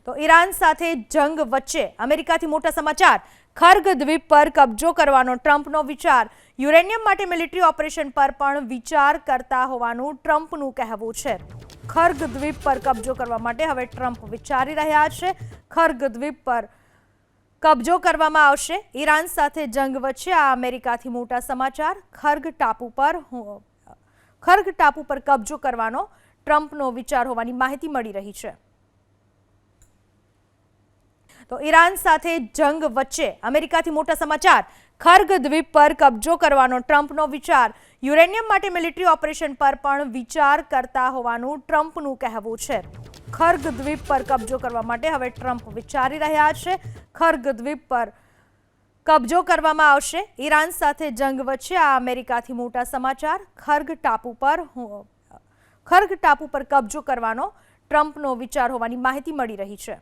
તો ઈરાન સાથે જંગ વચ્ચે અમેરિકાથી મોટા સમાચાર. ખર્ગ દ્વીપ પર કબજો કરવાનો ટ્રમ્પનો વિચાર. યુરેનિયમ માટે મિલિટરી ઓપરેશન પર પણ વિચાર કરતા હોવાનું ટ્રમ્પનું કહેવું છે. ખર્ગ દ્વીપ પર કબજો કરવા માટે હવે ટ્રમ્પ વિચારી રહ્યા છે. ખર્ગ દ્વીપ પર કબજો કરવામાં આવશે. ઈરાન સાથે જંગ વચ્ચે આ અમેરિકાથી મોટા સમાચાર. ખર્ગ ટાપુ પર કબજો કરવાનો ટ્રમ્પનો વિચાર હોવાની માહિતી મળી રહી છે. તો ઈરાન સાથે જંગ વચ્ચે અમેરિકાથી મોટા સમાચાર. ખર્ગ દ્વીપ પર કબજો કરવાનો ટ્રમ્પનો વિચાર. યુરેનિયમ માટે મિલિટરી ઓપરેશન પર પણ વિચાર કરતા હોવાનું ટ્રમ્પનું કહેવું છે. ખર્ગ દ્વીપ પર કબજો કરવા માટે હવે ટ્રમ્પ વિચારી રહ્યા છે. ખર્ગ દ્વીપ પર કબજો કરવામાં આવશે. ઈરાન સાથે જંગ વચ્ચે આ અમેરિકાથી મોટા સમાચાર. ખર્ગ ટાપુ પર કબજો કરવાનો ટ્રમ્પનો વિચાર હોવાની માહિતી મળી રહી છે.